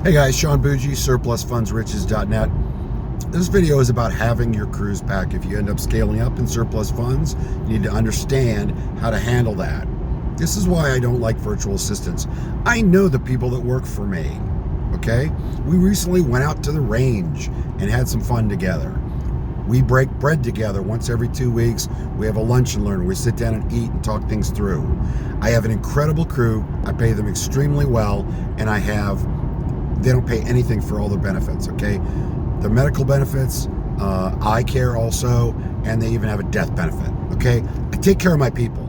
Hey guys, Sean Bougie, surplusfundsriches.net. This video is about having your cruise pack. If you end up scaling up in surplus funds, you need to understand how to handle that. This is why I don't like virtual assistants. I know the people that work for me, okay? We recently went out to the range and had some fun together. We break bread together once every 2 weeks. We have a lunch and learn. We sit down and eat and talk things through. I have an incredible crew. I pay them extremely well, and they don't pay anything for all their benefits, okay? Their medical benefits, eye care also, and they even have a death benefit, okay? I take care of my people.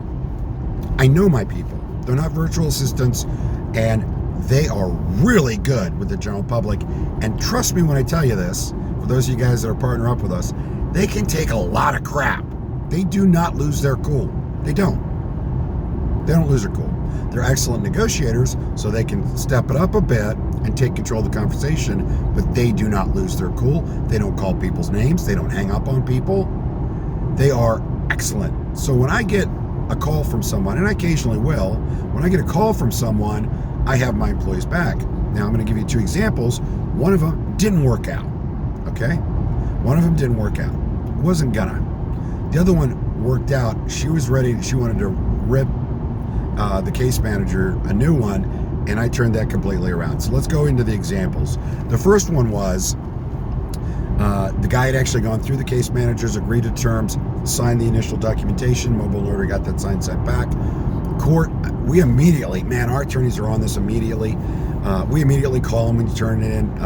I know my people. They're not virtual assistants, and they are really good with the general public. And trust me when I tell you this, for those of you guys that are partnering up with us, they can take a lot of crap. They do not lose their cool. They don't. They don't lose their cool. They're excellent negotiators, so they can step it up a bit and take control of the conversation, but they do not lose their cool. They don't call people's names. They don't hang up on people. They are excellent. So when I get a call from someone, and I occasionally will, when I get a call from someone, I have my employees back. Now I'm going to give you 2 examples. One of them didn't work out, okay? One of them didn't work out. Wasn't gonna. The other one worked out. She was ready. She wanted to rip the case manager a new one, and I turned that completely around. So let's go into the examples. The first one was the guy had actually gone through the case managers, agreed to terms, signed the initial documentation. Mobile notary got that signed, sent back. Court, we immediately, man, our attorneys are on this immediately. We immediately call them when you turn it in,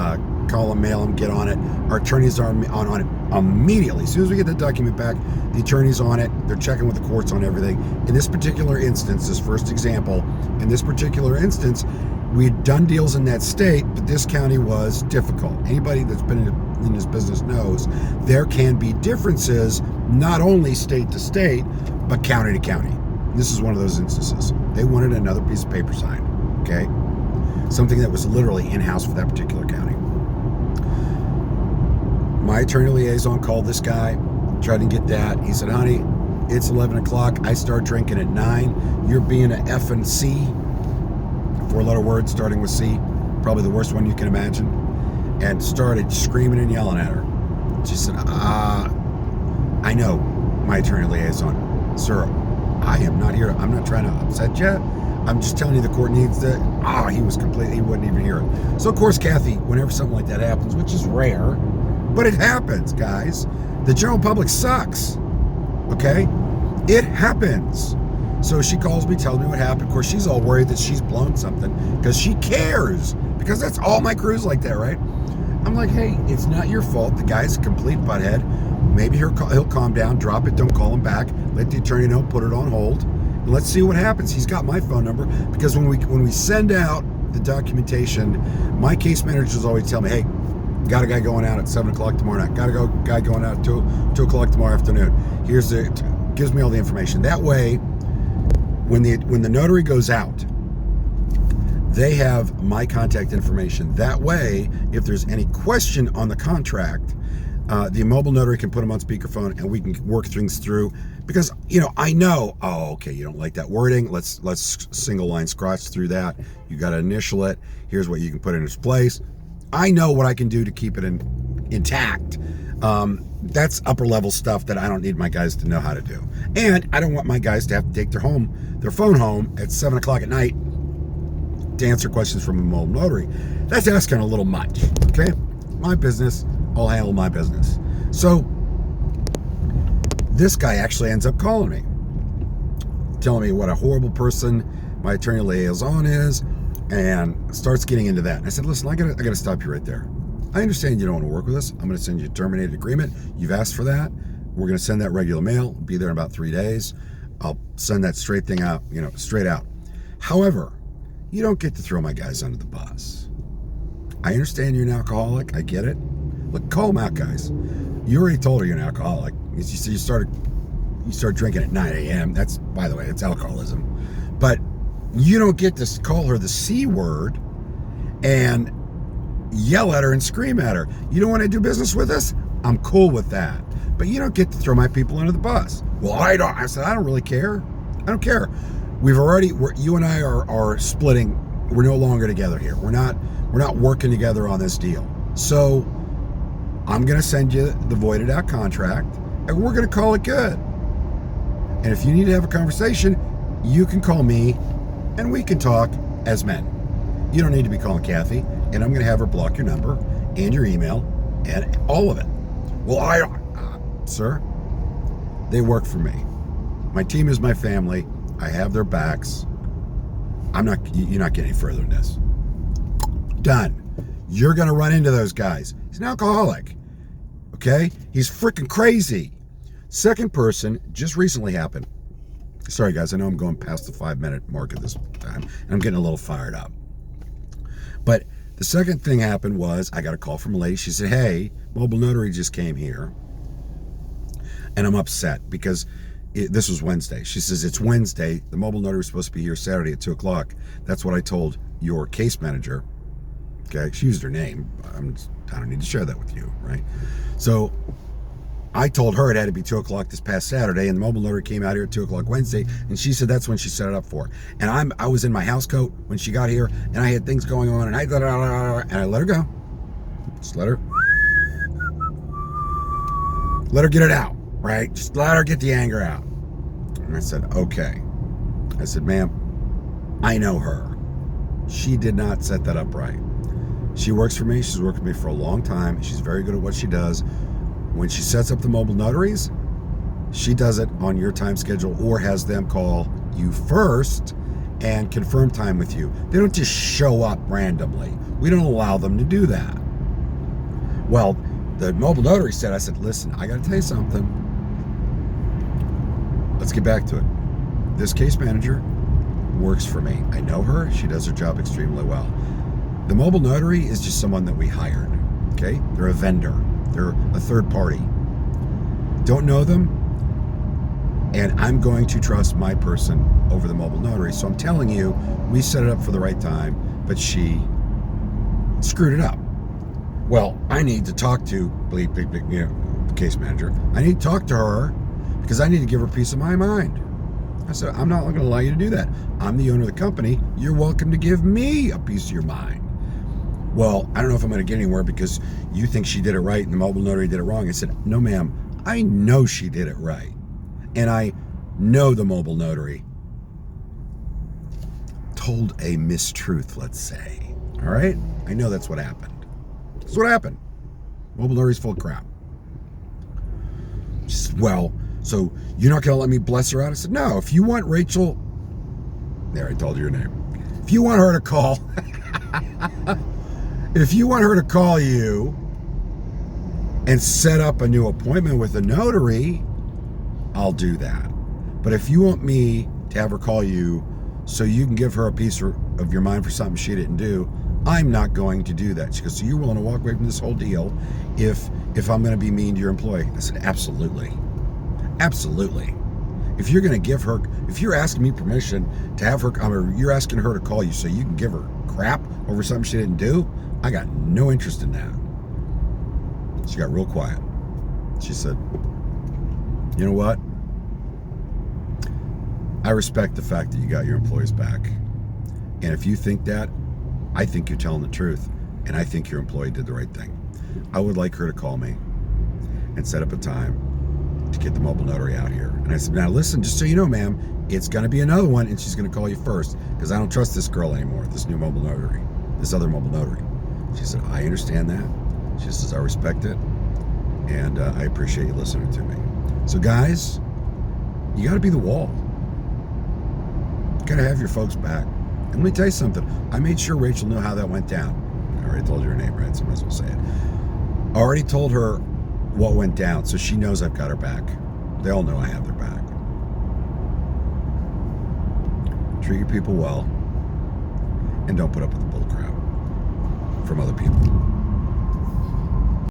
call them, mail them, get on it. Our attorneys are on it immediately. As soon as we get the document back, the attorney's on it. They're checking with the courts on everything. In this particular instance, this first example, in this particular instance, we had done deals in that state, but this county was difficult. Anybody that's been in this business knows there can be differences, not only state to state, but county to county. This is one of those instances. They wanted another piece of paper signed, okay? Something that was literally in-house for that particular county. My attorney liaison called this guy, tried to get that. He said, honey, it's 11 o'clock. I start drinking at 9. You're being an F and C, 4-letter word starting with C, probably the worst one you can imagine, and started screaming and yelling at her. She said, I know, my attorney liaison. Sir, I am not here. I'm not trying to upset you. I'm just telling you the court needs to. He wouldn't even hear it. So, of course, Kathy, whenever something like that happens, which is rare, but it happens, guys. The general public sucks, okay? It happens. So she calls me, tells me what happened. Of course, she's all worried that she's blown something because she cares, because that's all my crew's like that, right? I'm like, hey, it's not your fault. The guy's a complete butthead. Maybe he'll calm down, drop it, don't call him back. Let the attorney know, put it on hold. And let's see what happens. He's got my phone number, because when we send out the documentation, my case managers always tell me, hey, got a guy going out at 7 o'clock tomorrow night. Got a guy going out at 2 o'clock tomorrow afternoon. Gives me all the information. That way, when the notary goes out, they have my contact information. That way, if there's any question on the contract, the mobile notary can put them on speakerphone and we can work things through. Because, I know, okay, you don't like that wording. Let's single line scratch through that. You got to initial it. Here's what you can put in its place. I know what I can do to keep it intact. That's upper level stuff that I don't need my guys to know how to do. And I don't want my guys to have to take their phone home at 7 o'clock at night to answer questions from a mobile notary. That's asking a little much, okay? My business, I'll handle my business. So this guy actually ends up calling me, telling me what a horrible person my attorney liaison is, and starts getting into that. And I said, listen, I gotta stop you right there. I understand you don't want to work with us. I'm going to send you a terminated agreement. You've asked for that. We're going to send that regular mail. It'll be there in about 3 days. I'll send that straight out. However, you don't get to throw my guys under the bus. I understand you're an alcoholic. I get it. Look, call them out, guys. You already told her you're an alcoholic. You start drinking at 9 a.m. That's, by the way, it's alcoholism. But you don't get to call her the C word and yell at her and scream at her. You don't want to do business with us? I'm cool with that. But you don't get to throw my people under the bus. Well, I said, I don't really care. I don't care. You and I are splitting we're no longer together here. We're not working together on this deal. So I'm going to send you the voided out contract, and we're going to call it good. And if you need to have a conversation, you can call me, and we can talk as men. You don't need to be calling Kathy, and I'm going to have her block your number and your email and all of it. Well, sir, they work for me. My team is my family. I have their backs. You're not getting any further than this. Done. You're going to run into those guys. He's an alcoholic. Okay? He's freaking crazy. Second person just recently happened. Sorry, guys. I know I'm going past the 5-minute mark at this time, and I'm getting a little fired up. But the second thing happened was I got a call from a lady. She said, hey, Mobile Notary just came here, and I'm upset because this was Wednesday. She says, it's Wednesday. The Mobile Notary is supposed to be here Saturday at 2 o'clock. That's what I told your case manager. Okay, she used her name. I don't need to share that with you, right? So I told her it had to be 2 o'clock this past Saturday, and the Mobile Notary came out here at 2 o'clock Wednesday, and she said that's when she set it up for. And I was in my house coat when she got here, and I had things going on, and I let her go. Just let her get it out, right? Just let her get the anger out. And I said, okay. I said, ma'am, I know her. She did not set that up right. She works for me. She's worked with me for a long time. She's very good at what she does. When she sets up the mobile notaries, she does it on your time schedule or has them call you first and confirm time with you. They don't just show up randomly. We don't allow them to do that. Well, the mobile notary said, I said, listen, I got to tell you something. Let's get back to it. This case manager works for me. I know her. She does her job extremely well. The mobile notary is just someone that we hired. Okay? They're a vendor. They're a third party. Don't know them, and I'm going to trust my person over the mobile notary. So I'm telling you, we set it up for the right time, but she screwed it up. Well, I need to talk to the case manager. I need to talk to her because I need to give her a piece of my mind. I said, I'm not going to allow you to do that. I'm the owner of the company. You're welcome to give me a piece of your mind. Well, I don't know if I'm going to get anywhere because you think she did it right and the mobile notary did it wrong. I said, no, ma'am, I know she did it right. And I know the mobile notary told a mistruth, let's say. All right? I know that's what happened. That's what happened. Mobile notary's full of crap. She said, well, so you're not going to let me bless her out? I said, no, if you want Rachel, there, I told you her name. If you want her to call, if you want her to call you and set up a new appointment with a notary, I'll do that. But if you want me to have her call you so you can give her a piece of your mind for something she didn't do, I'm not going to do that. She goes, so you're willing to walk away from this whole deal if I'm going to be mean to your employee? I said, absolutely. Absolutely. If you're going to give her, if you're asking me permission to have her, or you're asking her to call you so you can give her crap over something she didn't do, I got no interest in that. She got real quiet. She said, you know what? I respect the fact that you got your employees back. And if you think that, I think you're telling the truth. And I think your employee did the right thing. I would like her to call me and set up a time to get the mobile notary out here. And I said, now listen, just so you know, ma'am, it's going to be another one, and she's going to call you first because I don't trust this girl anymore, this new mobile notary, this other mobile notary. She said, I understand that. She says, I respect it, and I appreciate you listening to me. So guys, you got to be the wall. You got to have your folks back. And let me tell you something. I made sure Rachel knew how that went down. I already told you her name, right? So I might as well say it. I already told her what went down, so she knows I've got her back. They all know I have their back. Treat your people well, and don't put up with the bull crap from other people.